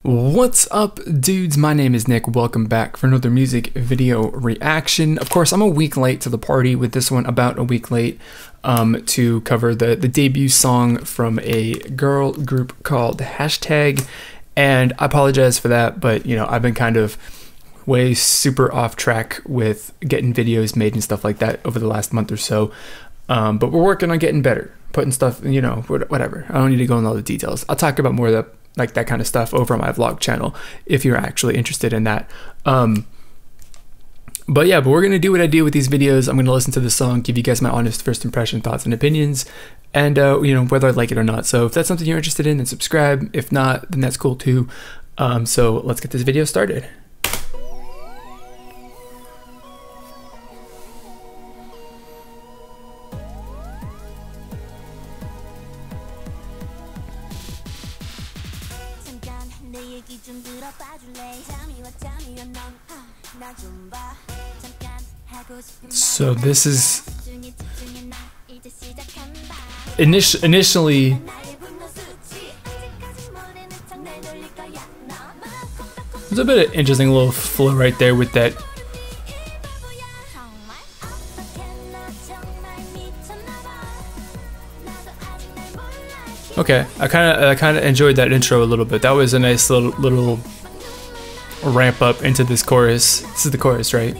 What's up, dudes? My name is Nick. Welcome back for another music video reaction. Of course, I'm a week late to the party with this one, about a week late, to cover the debut song from a girl group called Hashtag, and I apologize for that, but you know, I've been kind of way super off track with getting videos made and stuff like that over the last month or so, but we're working on getting better, putting stuff, you know, whatever. I don't need to go into all the details. I'll talk about more of that, like that kind of stuff, over on my vlog channel if you're actually interested in that. But we're gonna do what I do with these videos. I'm gonna listen to the song, give you guys my honest first impression, thoughts and opinions, and you know, whether I like it or not. So if that's something you're interested in, then subscribe. If not, then that's cool too. So let's get this video started. So this is initially there's a bit of interesting little flow right there with that. Okay, I kind of enjoyed that intro a little bit. That was a nice little ramp up into this chorus. This is the chorus, right?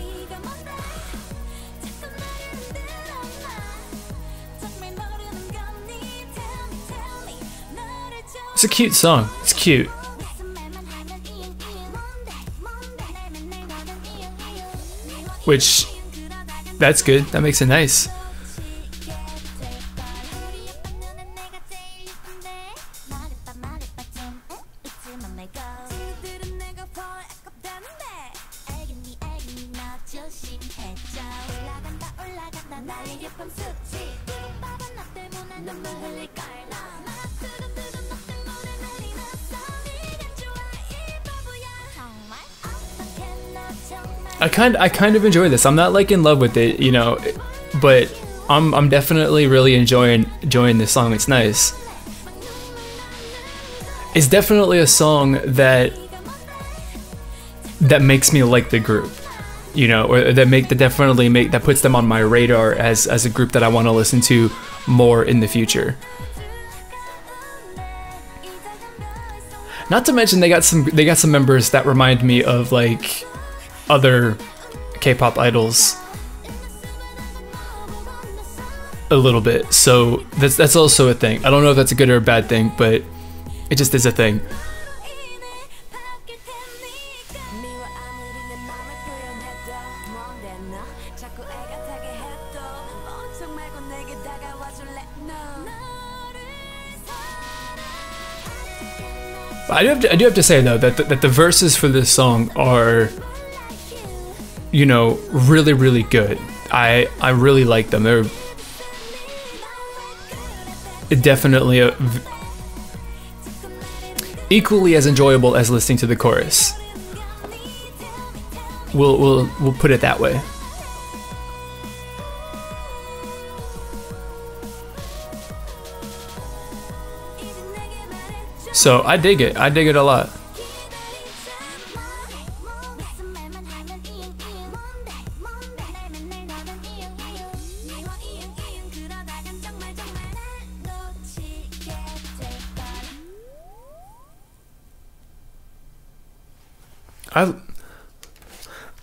It's a cute song. It's cute. Which, that's good. That makes it nice. I kind of enjoy this. I'm not like in love with it, you know, but I'm definitely really enjoying this song. It's nice. It's definitely a song that makes me like the group, you know, or that puts them on my radar as a group that I want to listen to more in the future. Not to mention they got some members that remind me of like other K-pop idols a little bit, so that's also a thing. I don't know if that's a good or a bad thing, but it just is a thing. I do have to say though that the verses for this song are, you know, really good. I really like them. They're definitely equally as enjoyable as listening to the chorus. We'll put it that way. So I dig it. I dig it a lot.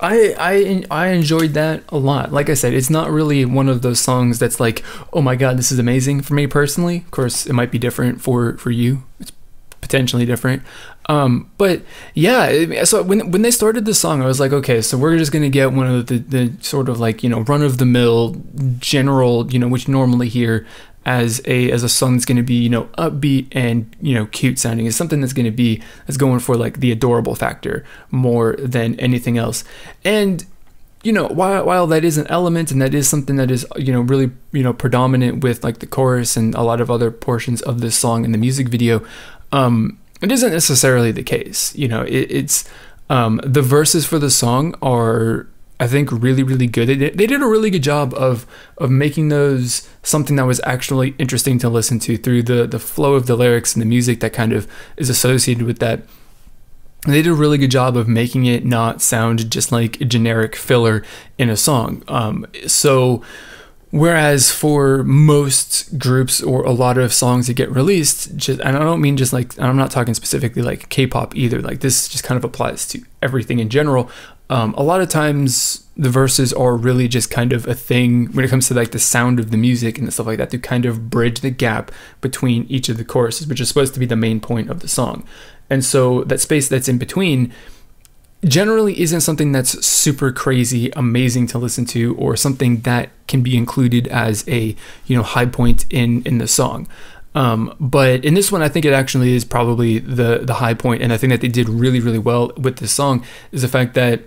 I enjoyed that a lot. Like I said, it's not really one of those songs that's like, oh my god, this is amazing for me personally. Of course, it might be different for you. It's potentially different. But yeah, so when they started the song, I was like, okay, so we're just gonna get one of the sort of like, you know, run-of-the-mill general, you know, which you normally hear as a song that's going to be, you know, upbeat and, you know, cute sounding. Is something that's going for like the adorable factor more than anything else. And, you know, while that is an element and that is something that is, you know, really, you know, predominant with like the chorus and a lot of other portions of this song in the music video, it isn't necessarily the case. You know, it's the verses for the song are, I think, really good. They did a really good job of making those something that was actually interesting to listen to through the flow of the lyrics and the music that kind of is associated with that. they did a really good job of making it not sound just like a generic filler in a song. So whereas for most groups or a lot of songs that get released, and I don't mean just like, I'm not talking specifically like K-pop either, like this just kind of applies to everything in general. A lot of times the verses are really just kind of a thing when it comes to like the sound of the music and stuff like that, to kind of bridge the gap between each of the choruses, which is supposed to be the main point of the song. And so that space that's in between generally isn't something that's super crazy amazing to listen to, or something that can be included as a, you know, high point in the song. But in this one, I think it actually is probably the high point, and I think that they did really, really well with this song is the fact that,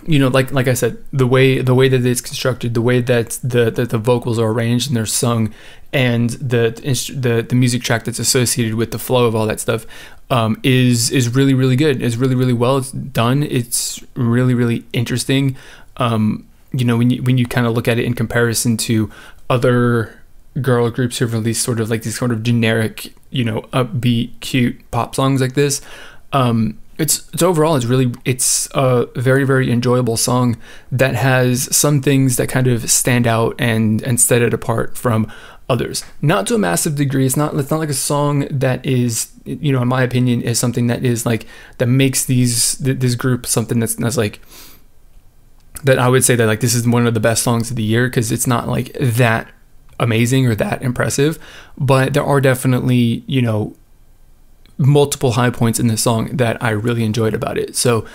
you know, like I said, the way that it's constructed, the way that the vocals are arranged and they're sung, and the music track that's associated with the flow of all that stuff is really, really good. It's really, really well done. It's really, really interesting. You know, when you kind of look at it in comparison to other girl groups who've released sort of like these sort of generic, you know, upbeat, cute pop songs like this, it's overall, it's a very, very enjoyable song that has some things that kind of stand out and set it apart from others. Not to a massive degree. It's not like a song that is, you know, in my opinion, is something that is like, that makes this group something that's like, that I would say that like this is one of the best songs of the year, because it's not like that amazing or that impressive, but there are definitely, you know, multiple high points in this song that I really enjoyed about it. So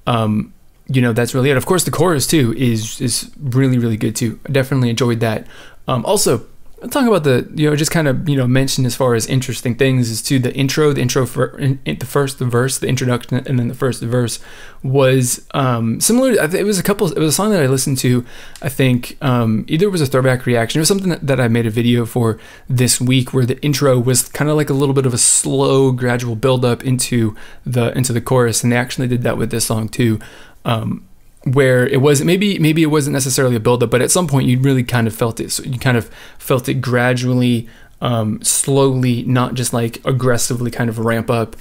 you know, that's really it. Of course, the chorus too is really, really good too. I definitely enjoyed that. Also, I'll talk about the, you know, just kind of, you know, mention as far as interesting things is to the intro for the first verse, the introduction, and then the first verse was similar. It was a song that I listened to, I think either it was a throwback reaction, it was something that I made a video for this week, where the intro was kind of like a little bit of a slow, gradual build up into the chorus, and they actually did that with this song too. Where it wasn't, maybe it wasn't necessarily a buildup, but at some point you really kind of felt it. So you kind of felt it gradually, slowly, not just like aggressively kind of ramp up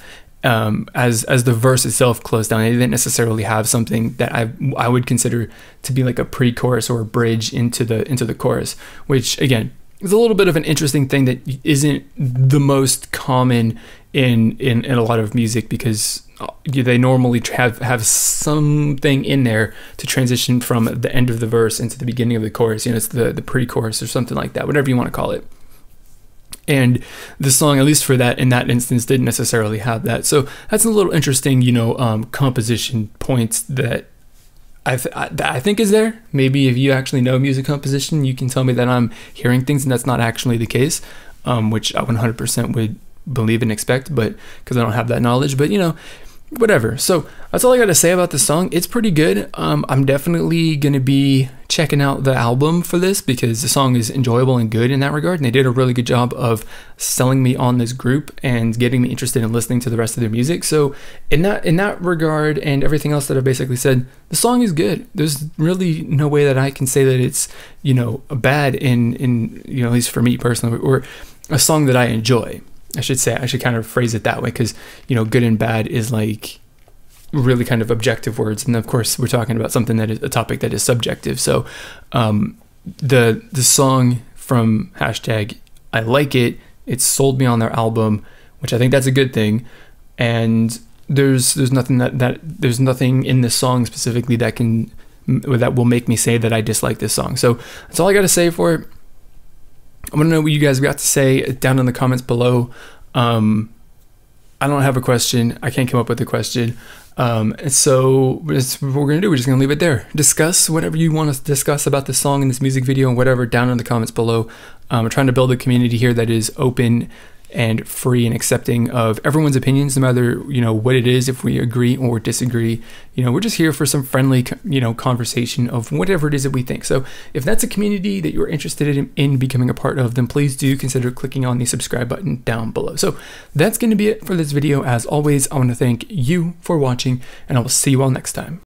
as the verse itself closed down. It didn't necessarily have something that I would consider to be like a pre-chorus or a bridge into the chorus, which again is a little bit of an interesting thing that isn't the most common in a lot of music, because they normally have something in there to transition from the end of the verse into the beginning of the chorus. You know, it's the pre-chorus or something like that, whatever you want to call it. And the song, at least for that, in that instance, didn't necessarily have that. So that's a little interesting, you know, composition points that I think is there. Maybe if you actually know music composition, you can tell me that I'm hearing things and that's not actually the case, which I 100% would believe and expect, but because I don't have that knowledge. But you know, whatever. So that's all I got to say about the song. It's pretty good. I'm definitely going to be checking out the album for this, because the song is enjoyable and good in that regard, and they did a really good job of selling me on this group and getting me interested in listening to the rest of their music. So in that regard, and everything else that I basically said, the song is good. There's really no way that I can say that it's, you know, bad in you know, at least for me personally, or a song that I enjoy. I should say, I should kind of phrase it that way, because, you know, good and bad is like really kind of objective words, and of course we're talking about something that is a topic that is subjective. So the song from hashtag I like it, it's sold me on their album, which I think that's a good thing. And there's nothing there's nothing in this song specifically that will make me say that I dislike this song. So that's all I got to say for it. I want to know what you guys got to say down in the comments below. I don't have a question. I can't come up with a question. So that's what we're going to do. We're just going to leave it there. Discuss whatever you want to discuss about this song and this music video and whatever down in the comments below. We're trying to build a community here that is open and free and accepting of everyone's opinions, no matter, you know, what it is, if we agree or disagree. You know, we're just here for some friendly, you know, conversation of whatever it is that we think. So if that's a community that you're interested in becoming a part of, then please do consider clicking on the subscribe button down below. So that's going to be it for this video. As always, I want to thank you for watching, and I will see you all next time.